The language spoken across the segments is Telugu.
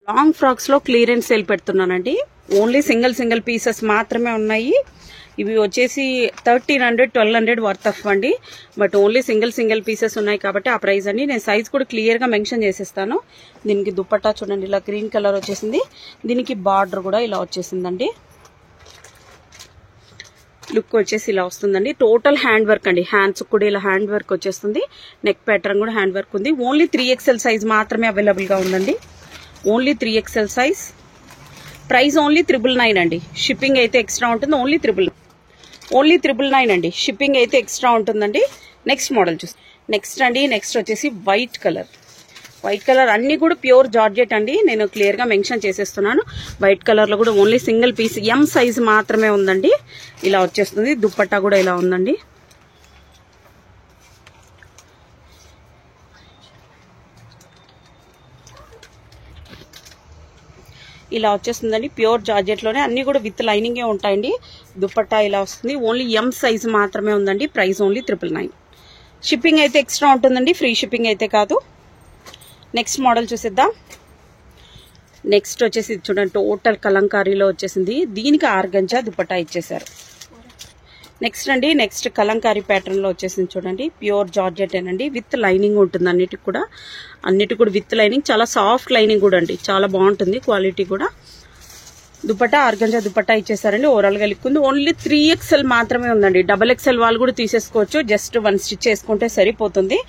లాంగ్ ఫ్రాక్స్ లో క్లియరెన్స్ సేల్ పెడుతున్నానండి. ఓన్లీ సింగిల్ పీసెస్ మాత్రమే ఉన్నాయి. ఇవి వచ్చేసి 1300-1200 వర్త్ ఆఫ్ అండి. బట్ ఓన్లీ సింగిల్ పీసెస్ ఉన్నాయి కాబట్టి ఆ ప్రైస్ అండి. నేను సైజ్ కూడా క్లియర్ గా మెన్షన్ చేసేస్తాను. దీనికి దుపట్టా చూడండి ఇలా గ్రీన్ కలర్ వచ్చేసింది. దీనికి బార్డర్ కూడా ఇలా వచ్చేసిందండి. లుక్ వచ్చేసి ఇలా వస్తుందండి. టోటల్ హ్యాండ్ వర్క్ అండి. హ్యాండ్స్ కూడా ఇలా హ్యాండ్ వర్క్ వచ్చేస్తుంది. నెక్ ప్యాటర్న్ కూడా హ్యాండ్ వర్క్ ఉంది. ఓన్లీ 3XL సైజ్ మాత్రమే అవైలబుల్ గా ఉందండి. Only 3XL size. Price only 999 అండి. షిప్పింగ్ అయితే ఎక్స్ట్రా ఉంటుంది. ఓన్లీ 999 అండి. షిప్పింగ్ అయితే ఎక్స్ట్రా ఉంటుందండి. నెక్స్ట్ మోడల్ చూసి నెక్స్ట్ వచ్చేసి వైట్ కలర్ అన్ని కూడా ప్యూర్ జార్జెట్ అండి. నేను క్లియర్ గా మెన్షన్ చేసేస్తున్నాను. వైట్ కలర్ లో కూడా only single piece M size మాత్రమే ఉందండి. ఇలా వచ్చేస్తుంది. దుపట్టా కూడా ఇలా ఉందండి. ఇలా వచ్చేస్తుందండి. ప్యూర్ జార్జెట్ లోనే అన్ని కూడా విత్ లైనింగే ఉంటాయండి. దుపట్టా ఇలా వస్తుంది. ఓన్లీ ఎం సైజ్ మాత్రమే ఉందండి. Price only 999. షిప్పింగ్ అయితే ఎక్స్ట్రా ఉంటుందండి. ఫ్రీ షిప్పింగ్ అయితే కాదు. నెక్స్ట్ మోడల్ చూసేద్దాం. నెక్స్ట్ వచ్చేసి చూడండి టోటల్ కలంకారీలో వచ్చేసింది. దీనికి ఆర్గంజా దుపట్టా ఇచ్చేసారు. నెక్స్ట్ కలంకారీ ప్యాటర్న్ లో వచ్చేసింది చూడండి. ప్యూర్ జార్జెట్ ఏనండి. విత్ లైనింగ్ ఉంటుంది. అన్నిటికి కూడా విత్ లైనింగ్. చాలా సాఫ్ట్ లైనింగ్ కూడా అండి. చాలా బాగుంటుంది క్వాలిటీ కూడా. దుపట్టా ఆర్గంజా దుపట్టా ఇచ్చేసారండి. ఓవరాల్ గా లుక్ ఉంది. ఓన్లీ 3XL మాత్రమే ఉందండి. XXL వాళ్ళు కూడా తీసేసుకోవచ్చు. జస్ట్ 1 స్టిచ్ చేసుకుంటే సరిపోతుంది.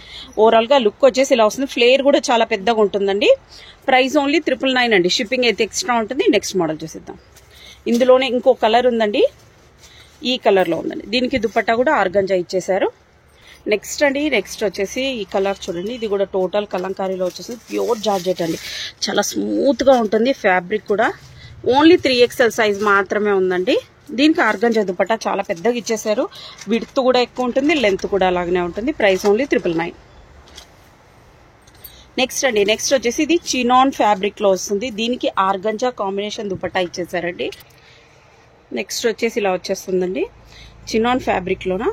ఓవరాల్ గా లుక్ వచ్చేసి ఇలా వస్తుంది. ఫ్లేర్ కూడా చాలా పెద్దగా ఉంటుందండి. ప్రైస్ ఓన్లీ 999 అండి. షిప్పింగ్ అయితే ఎక్స్ట్రా ఉంటుంది. నెక్స్ట్ మోడల్ చూసేద్దాం. ఇందులోనే ఇంకో కలర్ ఉందండి. ఈ కలర్ లో ఉందండి. దీనికి దుపట్టా కూడా ఆర్గంజా ఇచ్చేసారు. నెక్స్ట్ వచ్చేసి ఈ కలర్ చూడండి. ఇది కూడా టోటల్ కలంకారీలో వచ్చేసి ప్యూర్ జార్జెట్ అండి. చాలా స్మూత్ గా ఉంటుంది. ఫ్యాబ్రిక్ కూడా ఓన్లీ 3XL సైజ్ మాత్రమే ఉందండి. దీనికి ఆర్గంజా దుపట్టా చాలా పెద్దగా ఇచ్చేసారు. విడ్త్ కూడా ఎక్కువ ఉంటుంది. లెంత్ కూడా అలాగనే ఉంటుంది. Price only 999. నెక్స్ట్ వచ్చేసి ఇది చినాన్ ఫ్యాబ్రిక్ లో వస్తుంది. దీనికి ఆర్గంజా కాంబినేషన్ దుపట్టా ఇచ్చేసారండి. నెక్స్ట్ వచ్చేసి ఇలా వచ్చేస్తుందండి. చినాన్ ఫ్యాబ్రిక్ లోన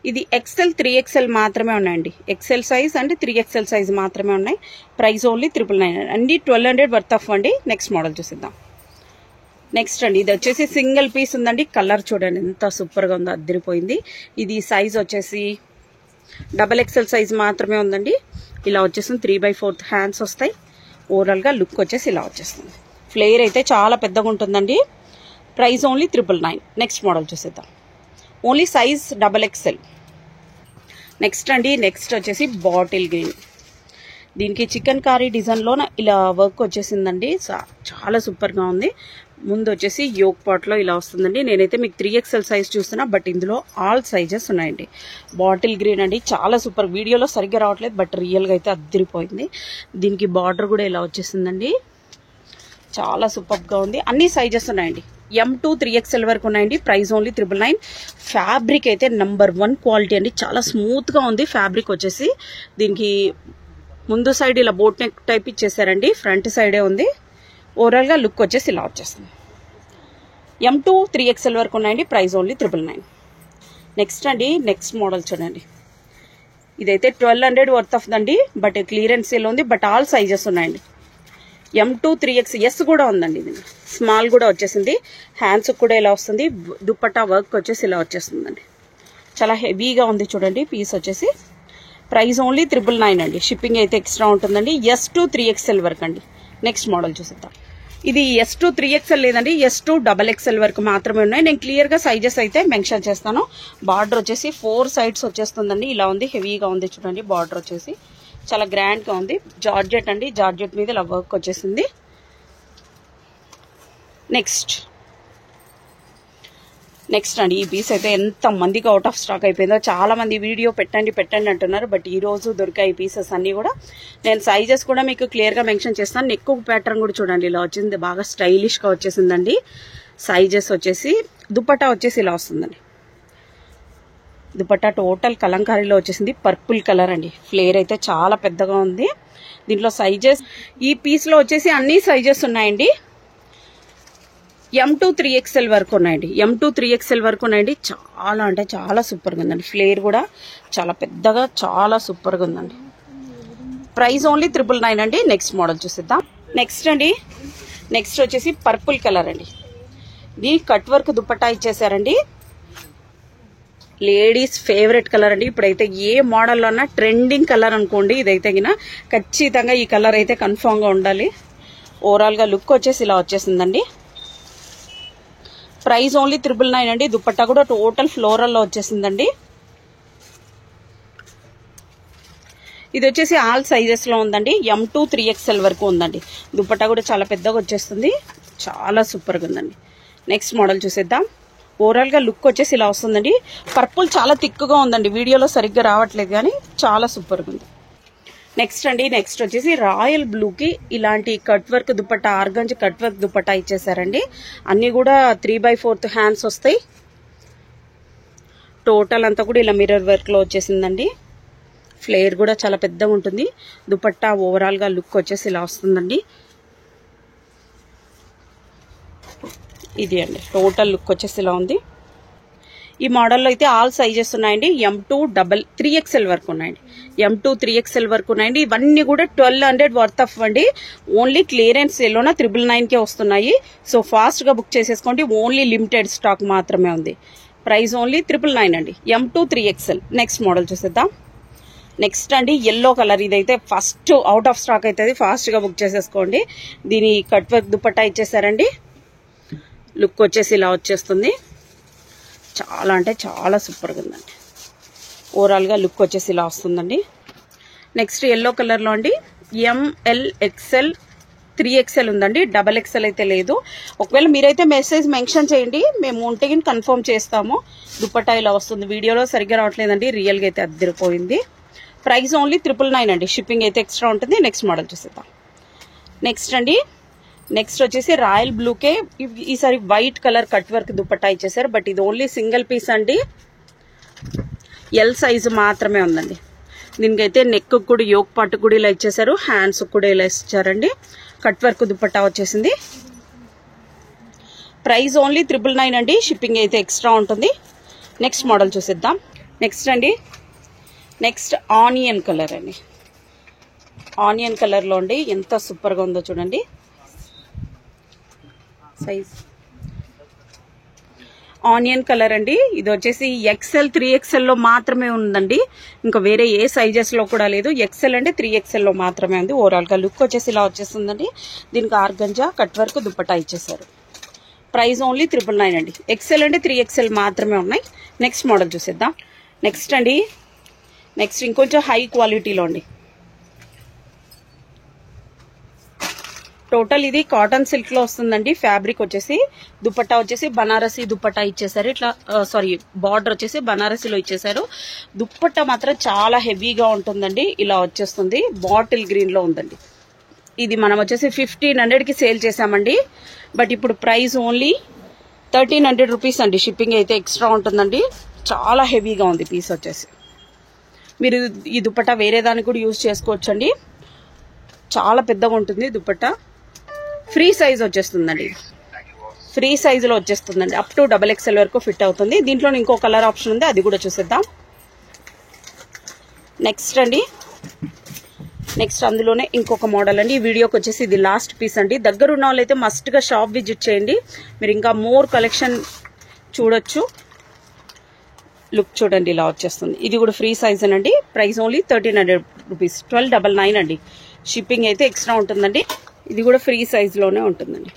ఇది XL 3XL మాత్రమే ఉన్నాయండి. XL size and 3XL size మాత్రమే ఉన్నాయి. ప్రైస్ ఓన్లీ 999 అండి. 1200 వర్త్ ఆఫ్ అండి. నెక్స్ట్ మోడల్ చూసిద్దాం. ఇది వచ్చేసి సింగిల్ పీస్ ఉందండి. కలర్ చూడండి ఎంత సూపర్ గా ఉందో, అద్దరిపోయింది. ఇది సైజ్ వచ్చేసి XXL సైజ్ మాత్రమే ఉందండి. ఇలా వచ్చేసింది. 3/4 హ్యాండ్స్ వస్తాయి. ఓవరాల్ గా లుక్ వచ్చేసి ఇలా వచ్చేస్తుంది. ఫ్లేర్ అయితే చాలా పెద్దగా ఉంటుందండి. Price only 999. నెక్స్ట్ మోడల్ చూసేద్దాం. Only size XXL. నెక్స్ట్ వచ్చేసి బాటిల్ గ్రీన్. దీనికి చికెన్ కారీ డిజైన్ లో ఇలా వర్క్ వచ్చేసిందండి. చాలా సూపర్ గా ఉంది. ముందు వచ్చేసి యోక్ పాట్ లో ఇలా వస్తుందండి. నేనైతే మీకు 3XL సైజ్ చూస్తున్నా. బట్ ఇందులో ఆల్ సైజెస్ ఉన్నాయండి. బాటిల్ గ్రీన్ అండి. చాలా సూపర్. వీడియోలో సరిగ్గా రావట్లేదు. బట్ రియల్ గా అయితే అద్దరిపోయింది. దీనికి బార్డర్ కూడా ఇలా వచ్చేసిందండి. చాలా సూపర్ గా ఉంది. అన్ని సైజెస్ ఉన్నాయండి. M to 3XL వరకు ఉన్నాయండి. Price only 999. ఫ్యాబ్రిక్ అయితే నంబర్ 1 క్వాలిటీ అండి. చాలా స్మూత్ గా ఉంది ఫ్యాబ్రిక్ వచ్చేసి. దీనికి ముందు సైడ్ ఇలా బోట్ నెక్ టైప్ ఇచ్చేసారండి. ఫ్రంట్ సైడే ఉంది. ఓవరాల్ గా లుక్ వచ్చేసి ఇలా వచ్చేస్తుంది. M to 3XL వరకు ఉన్నాయండి. Price only 999. నెక్స్ట్ మోడల్ చూడండి. ఇదైతే 1200 worth of Dandi. But clearance sale ఉంది. బట్ ఆల్ సైజెస్ ఉన్నాయండి. M to 3XL ఎస్ కూడా ఉందండి. ఇది స్మాల్ కూడా వచ్చేసింది. హ్యాండ్స్ కూడా ఇలా వస్తుంది. దుపట్టా వర్క్ వచ్చేసి ఇలా వచ్చేస్తుందండి. చాలా హెవీగా ఉంది చూడండి పీస్ వచ్చేసి. ప్రైస్ ఓన్లీ 999 అండి. షిప్పింగ్ అయితే ఎక్స్ట్రా ఉంటుందండి. S to 3XL వరకు అండి. నెక్స్ట్ మోడల్ చూసేద్దాం. ఇది S to 3XL లేదండి. S to XXL వరకు మాత్రమే ఉన్నాయి. నేను క్లియర్ గా సైజెస్ అయితే మెన్షన్ చేస్తాను. బార్డర్ వచ్చేసి 4 సైడ్స్ వచ్చేస్తుందండి. ఇలా ఉంది. హెవీగా ఉంది చూడండి. బార్డర్ వచ్చేసి చాలా గ్రాండ్ గా ఉంది. జార్జెట్ అండి. జార్జెట్ మీద ఇలా వర్క్ వచ్చేసింది. నెక్స్ట్ అండి ఈ పీస్ అయితే ఎంత మందికి అవుట్ ఆఫ్ స్టాక్ అయిపోయిందో. చాలా మంది వీడియో పెట్టండి అంటున్నారు. బట్ ఈ రోజు దొరికాయి పీసెస్ అన్ని కూడా. నేను సైజెస్ కూడా మీకు క్లియర్ గా మెన్షన్ చేస్తాను. నెక్ ప్యాటర్న్ కూడా చూడండి ఇలా వచ్చింది. బాగా స్టైలిష్ గా వచ్చేసిందండి. సైజెస్ వచ్చేసి దుపట్టా వచ్చేసి ఇలా వస్తుందండి. దుపట్టా టోటల్ కలంకారీలో వచ్చేసింది. పర్పుల్ కలర్ అండి. ఫ్లేర్ అయితే చాలా పెద్దగా ఉంది. దీంట్లో సైజెస్ ఈ పీస్ లో వచ్చేసి అన్ని సైజెస్ ఉన్నాయండి. M to 3XL వరకు ఉన్నాయండి. M to 3XL వరకు ఉన్నాయండి. చాలా అంటే చాలా సూపర్ గా ఉందండి. ఫ్లేర్ కూడా చాలా పెద్దగా చాలా సూపర్ గా ఉందండి. ప్రైస్ ఓన్లీ 999 అండి. నెక్స్ట్ మోడల్ చూసిద్దాం. నెక్స్ట్ అండి, నెక్స్ట్ వచ్చేసి పర్పుల్ కలర్ అండి. ఇది కట్ వర్క్ దుపట్టా ఇచ్చేసారండి. లేడీస్ ఫేవరెట్ కలర్ అండి. ఇప్పుడైతే ఏ మోడల్లో అన్నా ట్రెండింగ్ కలర్ అనుకోండి. ఇదైతే గిన ఖచ్చితంగా ఈ కలర్ అయితే కన్ఫామ్ గా ఉండాలి. ఓవరాల్ గా లుక్ వచ్చేసి ఇలా వచ్చేసిందండి. ప్రైస్ ఓన్లీ 999 అండి. దుపట్టా కూడా టోటల్ ఫ్లోరల్ లో వచ్చేసిందండి. ఇది వచ్చేసి ఆల్ సైజెస్ లో ఉందండి. M2 3XL వరకు ఉందండి. దుపట్టా కూడా చాలా పెద్దగా వచ్చేస్తుంది. చాలా సూపర్ గా ఉందండి. నెక్స్ట్ మోడల్ చూసేద్దాం. ఓవరాల్ గా లుక్ వచ్చేసి ఇలా వస్తుందండి. పర్పుల్ చాలా థిక్గా ఉందండి. వీడియోలో సరిగ్గా రావట్లేదు కానీ చాలా సూపర్ గా ఉంది. నెక్స్ట్ అండి, నెక్స్ట్ వచ్చేసి రాయల్ బ్లూ కి ఇలాంటి cut work dupatta, organza cut work dupatta ఇచ్చేసారండి. అన్ని కూడా 3/4 హ్యాండ్స్ వస్తాయి. టోటల్ అంతా కూడా ఇలా మిర్రర్ వర్క్ లో వచ్చేసిందండి. ఫ్లేర్ కూడా చాలా పెద్దగా ఉంటుంది. దుపట్టా ఓవరాల్ గా లుక్ వచ్చేసి ఇలా వస్తుందండి. ఇది అండి టోటల్ లుక్ వచ్చేసి ఇలా ఉంది. ఈ మోడల్లో అయితే ఆల్ సైజెస్ ఉన్నాయండి. M2 3XL వరకు ఉన్నాయండి. M2 3XL వరకు ఉన్నాయండి. ఇవన్నీ కూడా 1200 వర్త్ ఆఫ్ అండి. ఓన్లీ క్లియరెన్స్ సేల్లోన 999కే వస్తున్నాయి. సో ఫాస్ట్ గా బుక్ చేసేసుకోండి. ఓన్లీ లిమిటెడ్ స్టాక్ మాత్రమే ఉంది. ప్రైస్ ఓన్లీ 999 అండి. M2 3XL. నెక్స్ట్ మోడల్ చూసేద్దాం. నెక్స్ట్ అండి ఎల్లో కలర్. ఇదైతే ఫస్ట్ అవుట్ ఆఫ్ స్టాక్ అవుతుంది. ఫాస్ట్ గా బుక్ చేసేసుకోండి. దీని కట్ వర్క్ దుపట్టా ఇచ్చేసారండి. లుక్ వచ్చేసి ఇలా వచ్చేస్తుంది. చాలా అంటే చాలా సూపర్గా ఉందండి. ఓవరాల్ గా లుక్ వచ్చేసి ఇలా వస్తుందండి. నెక్స్ట్ ఎల్లో కలర్ లో అండి ML XL 3XL ఉందండి. XXL అయితే లేదు. ఒకవేళ మీరైతే మెసేజ్ మెన్షన్ చేయండి, మేము ఉంటే కన్ఫర్మ్ చేస్తాము. దుపట్టా ఇలా వస్తుంది. వీడియోలో సరిగ్గా రావట్లేదండి. రియల్ గా అయితే అద్దరిపోయింది. ప్రైస్ ఓన్లీ 999 అండి. షిప్పింగ్ అయితే ఎక్స్ట్రా ఉంటుంది. నెక్స్ట్ మోడల్ చూసేద్దాం. నెక్స్ట్ అండి, నెక్స్ట్ వచ్చేసి రాయల్ బ్లూకే ఈసారి white colour cut work dupatta ఇచ్చేసారు. బట్ ఇది ఓన్లీ సింగిల్ పీస్ అండి. ఎల్ సైజు మాత్రమే ఉందండి. దీనికైతే నెక్ కూడా యోక్ పార్ట్ కూడా ఇలా ఇచ్చేసారు. హ్యాండ్స్ కూడా ఇలా ఇచ్చారండి. కట్ వర్క్ దుపట్టా వచ్చేసింది. ప్రైస్ ఓన్లీ 999 అండి. షిప్పింగ్ అయితే ఎక్స్ట్రా ఉంటుంది. నెక్స్ట్ మోడల్ చూసేద్దాం. నెక్స్ట్ అండి, నెక్స్ట్ ఆనియన్ కలర్ అండి. ఆనియన్ కలర్ లో అండి ఎంత సూపర్ గా ఉందో చూడండి. సైజ్ ఆనియన్ కలర్ అండి. ఇది వచ్చేసి XL 3XL లో మాత్రమే ఉందండి. ఇంకా వేరే ఏ సైజెస్ లో కూడా లేదు. XL అంటే 3XL లో మాత్రమే ఉంది. ఓవరాల్ గా లుక్ వచ్చేసి ఇలా వచ్చేస్తుందండి. దీనికి ఆర్గంజా కట్ వర్క్ దుపట్టా ఇచ్చేసారు. ప్రైస్ ఓన్లీ 999 అండి. XL అంటే 3XL మాత్రమే ఉన్నాయి. నెక్స్ట్ మోడల్ చూసేద్దాం. నెక్స్ట్ అండి, నెక్స్ట్ ఇంకొంచెం హై క్వాలిటీలో అండి. టోటల్ ఇది కాటన్ సిల్క్ లో వస్తుందండి. ఫ్యాబ్రిక్ వచ్చేసి దుపట్టా వచ్చేసి బనారసి దుపట్టా ఇచ్చేసారు. ఇట్లా బార్డర్ వచ్చేసి బనారసిలో ఇచ్చేసారు. దుపట్టా మాత్రం చాలా హెవీగా ఉంటుందండి. ఇలా వచ్చేస్తుంది. బాటిల్ గ్రీన్ లో ఉందండి. ఇది మనం వచ్చేసి 1500కి సేల్ చేసామండి. బట్ ఇప్పుడు ప్రైస్ ఓన్లీ 1300 రూపీస్ అండి. షిప్పింగ్ అయితే ఎక్స్ట్రా ఉంటుందండి. చాలా హెవీగా ఉంది పీస్ వచ్చేసి. మీరు ఈ దుపట్టా వేరే దానికి కూడా యూజ్ చేసుకోవచ్చండి. చాలా పెద్దగా ఉంటుంది దుపట్టా. ఫ్రీ సైజ్ వచ్చేస్తుందండి. ఫ్రీ సైజులో వచ్చేస్తుందండి. అప్ టు XXL వరకు ఫిట్ అవుతుంది. దీంట్లో ఇంకో కలర్ ఆప్షన్ ఉంది, అది కూడా చూసేద్దాం. నెక్స్ట్ అండి, నెక్స్ట్ అందులోనే ఇంకొక మోడల్ అండి. ఈ వీడియోకి వచ్చేసి ఇది లాస్ట్ పీస్ అండి. దగ్గర ఉన్న వాళ్ళైతే మస్ట్ గా షాప్ విజిట్ చేయండి. మీరు ఇంకా మోర్ కలెక్షన్ చూడొచ్చు. లుక్ చూడండి ఇలా వచ్చేస్తుంది. ఇది కూడా ఫ్రీ సైజ్ అండి. Price only 1300 rupees. 1299 అండి. షిప్పింగ్ అయితే ఎక్స్ట్రా ఉంటుందండి. ఇది కూడా ఫ్రీ సైజ్ లోనే ఉంటుందండి.